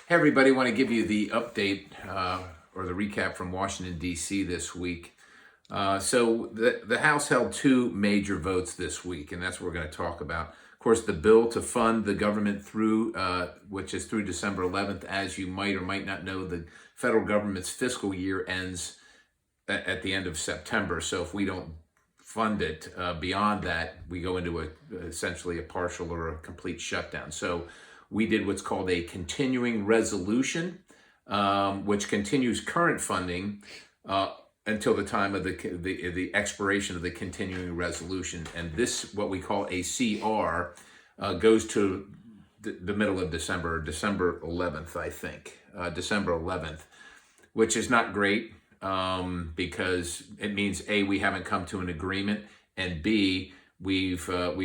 Hey everybody, want to give you the update or the recap from Washington, D.C. this week. So the House held two major votes this week, and that's what we're going to talk about. Of course, the bill to fund the government through, which is through December 11th. As you might or might not know, the federal government's fiscal year ends at the end of September. So if we don't fund it beyond that, we go into essentially a partial or a complete shutdown. So we did what's called a continuing resolution, which continues current funding until the time of the expiration of the continuing resolution. And this, what we call a CR, goes to the middle of December, December 11th, I think, December 11th, which is not great because it means A, we haven't come to an agreement, and B, we've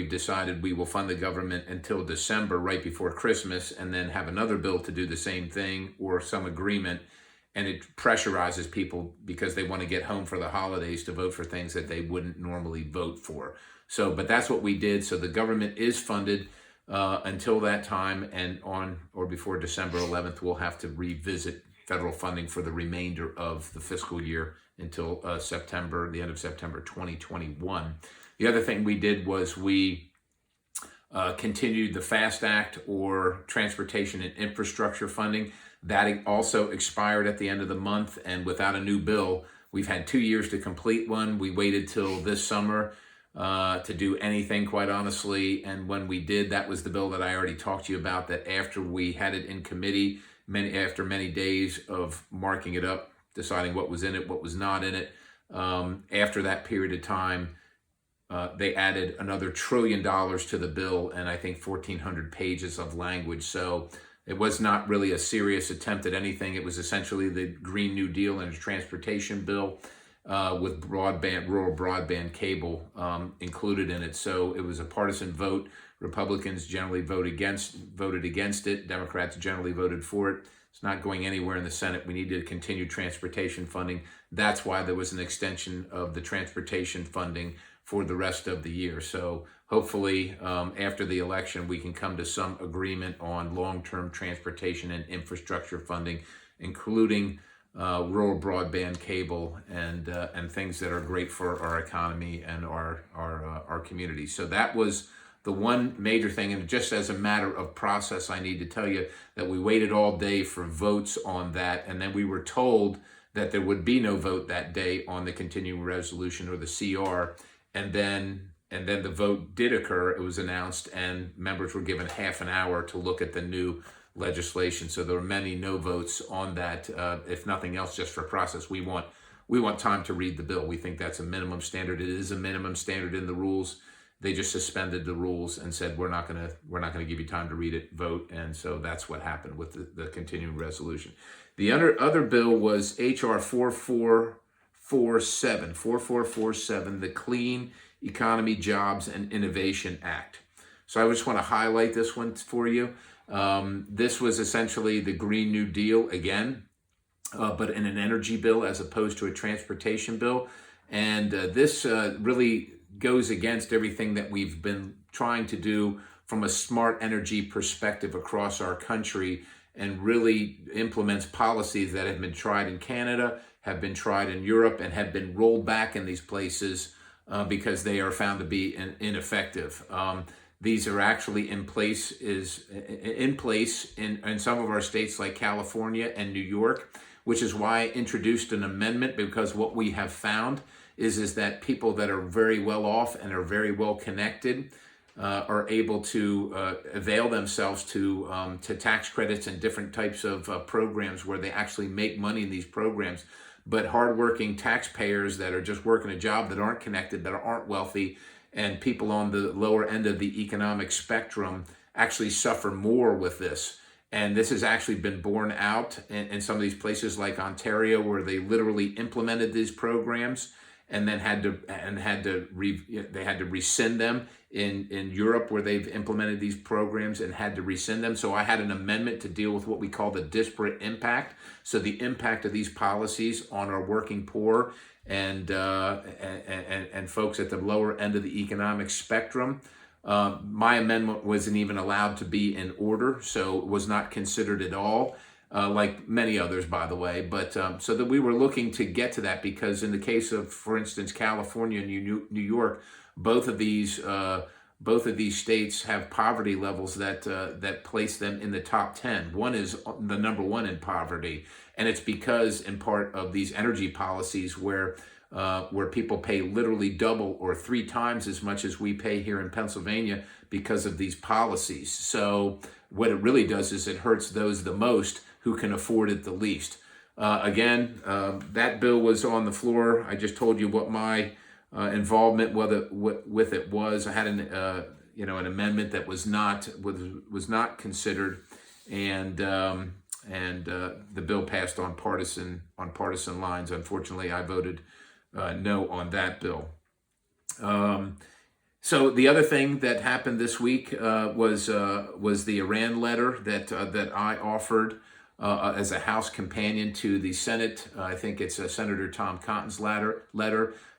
decided we will fund the government until December, right before Christmas, and then have another bill to do the same thing or some agreement. And it pressurizes people because they want to get home for the holidays to vote for things that they wouldn't normally vote for. So, but that's what we did. So the government is funded until that time, and on or before December 11th, we'll have to revisit federal funding for the remainder of the fiscal year until the end of September 2021. The other thing we did was we continued the FAST Act, or Transportation and Infrastructure Funding. That also expired at the end of the month, and without a new bill, we've had 2 years to complete one. We waited till this summer to do anything, quite honestly, and when we did, that was the bill that I already talked to you about, that after we had it in committee, after many days of marking it up, deciding what was in it, what was not in it, after that period of time, they added another $1 trillion to the bill, and I think 1,400 pages of language. So it was not really a serious attempt at anything. It was essentially the Green New Deal and a transportation bill with rural broadband cable included in it. So it was a partisan vote. Republicans generally voted against it. Democrats generally voted for it. It's not going anywhere in the Senate. We need to continue transportation funding. That's why there was an extension of the transportation funding for the rest of the year. So hopefully after the election, we can come to some agreement on long-term transportation and infrastructure funding, including rural broadband cable and things that are great for our economy and our community. So that was the one major thing. And just as a matter of process, I need to tell you that we waited all day for votes on that, and then we were told that there would be no vote that day on the continuing resolution, or the CR. And then the vote did occur. It was announced, and members were given half an hour to look at the new legislation. So there were many no votes on that. If nothing else, just for process, we want time to read the bill. We think that's a minimum standard. It is a minimum standard in the rules. They just suspended the rules and said we're not gonna give you time to read it, vote, and so that's what happened with the continuing resolution. The other bill was HR 4447, the Clean Economy, Jobs, and Innovation Act. So I just want to highlight this one for you. This was essentially the Green New Deal again, but in an energy bill as opposed to a transportation bill. And this really goes against everything that we've been trying to do from a smart energy perspective across our country, and really implements policies that have been tried in Canada, have been tried in Europe, and have been rolled back in these places because they are found to be ineffective. These are actually in place in some of our states like California and New York, which is why I introduced an amendment, because what we have found is that people that are very well off and are very well connected are able to avail themselves to tax credits and different types of programs where they actually make money in these programs. But hardworking taxpayers that are just working a job, that aren't connected, that aren't wealthy, and people on the lower end of the economic spectrum actually suffer more with this. And this has actually been borne out in some of these places like Ontario, where they literally implemented these programs and then had to rescind them. In Europe, where they've implemented these programs and had to rescind them. So I had an amendment to deal with what we call the disparate impact. So the impact of these policies on our working poor and folks at the lower end of the economic spectrum. My amendment wasn't even allowed to be in order, so it was not considered at all. like many others, by the way. But so that we were looking to get to that because in the case of, for instance, California and New York, both of these states have poverty levels that place them in the top 10. One is the number one in poverty, and it's because, in part, of these energy policies where people pay literally double or three times as much as we pay here in Pennsylvania because of these policies. So what it really does is it hurts those the most who can afford it the least. Again, that bill was on the floor. I just told you what my involvement with it was. I had an amendment that was not considered, and the bill passed on partisan lines. Unfortunately, I voted no on that bill. So the other thing that happened this week was the Iran letter that I offered as a House companion to the Senate. I think it's Senator Tom Cotton's letter.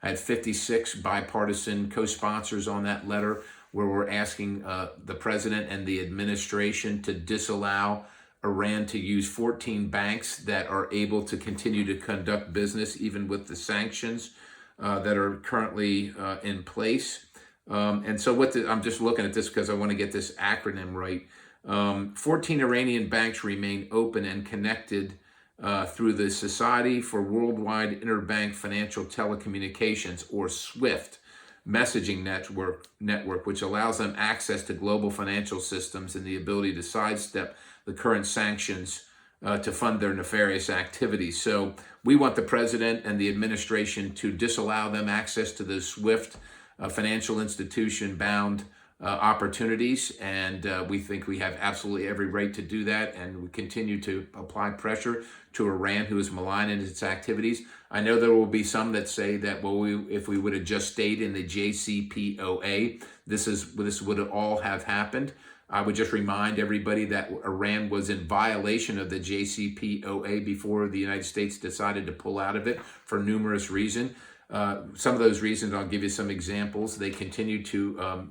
I had 56 bipartisan co-sponsors on that letter, where we're asking the president and the administration to disallow Iran to use 14 banks that are able to continue to conduct business even with the sanctions that are currently in place. And so I'm just looking at this because I want to get this acronym right. 14 Iranian banks remain open and connected through the Society for Worldwide Interbank Financial Telecommunications, or SWIFT, messaging network, which allows them access to global financial systems and the ability to sidestep the current sanctions to fund their nefarious activities. So we want the president and the administration to disallow them access to those SWIFT financial institution-bound opportunities, and we think we have absolutely every right to do that, and we continue to apply pressure to Iran, who is maligning its activities. I know there will be some that say that, well, if we would have just stayed in the JCPOA, this would all have happened. I would just remind everybody that Iran was in violation of the JCPOA before the United States decided to pull out of it for numerous reasons. Some of those reasons, I'll give you some examples. They continue to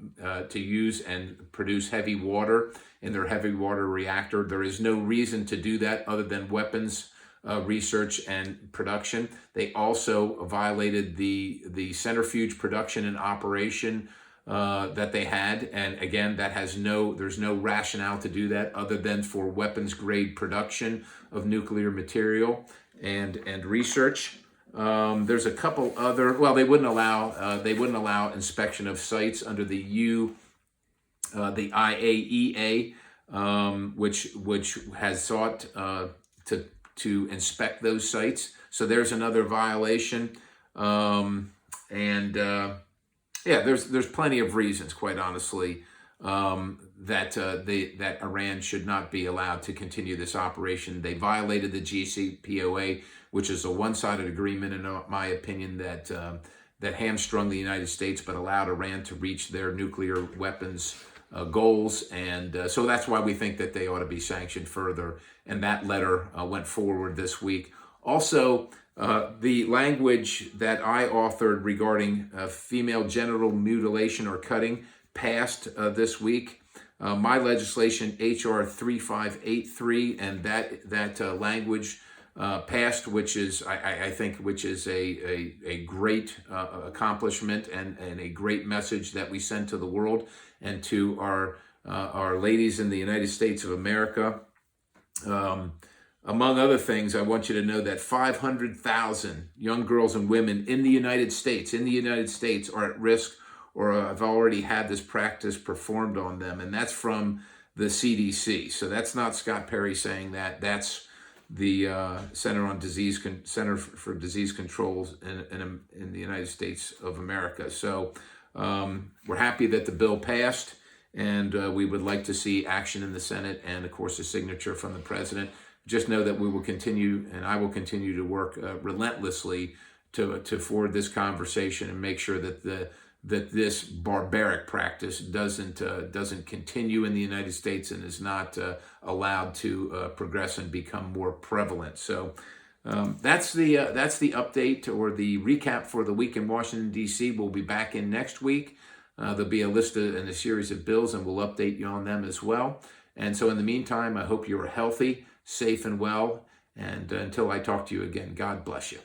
use and produce heavy water in their heavy water reactor. There is no reason to do that other than weapons research and production. They also violated the centrifuge production and operation that they had, and again, there's no rationale to do that other than for weapons grade production of nuclear material and research. There's a couple other. Well, they wouldn't allow inspection of sites under the IAEA, which has sought to inspect those sites. So there's another violation. There's plenty of reasons, quite honestly, that Iran should not be allowed to continue this operation. They violated the JCPOA, which is a one-sided agreement, in my opinion, that hamstrung the United States but allowed Iran to reach their nuclear weapons goals. And so that's why we think that they ought to be sanctioned further. And that letter went forward this week. Also, the language that I authored regarding female genital mutilation or cutting passed this week. My legislation, H.R. 3583, and that language passed, which is, I think, a great accomplishment and a great message that we send to the world and to our ladies in the United States of America. Among other things, I want you to know that 500,000 young girls and women in the United States are at risk or have already had this practice performed on them, and that's from the CDC. So that's not Scott Perry saying that. That's the Center for Disease Control in the United States of America. So we're happy that the bill passed, and we would like to see action in the Senate and, of course, a signature from the president. Just know that we will continue, and I will continue to work relentlessly to forward this conversation and make sure that this barbaric practice doesn't continue in the United States and is not allowed to progress and become more prevalent. So that's the update or the recap for the week in Washington, D.C. We'll be back in next week. There'll be a list and a series of bills, and we'll update you on them as well. And so in the meantime, I hope you are healthy, safe, and well. And until I talk to you again, God bless you.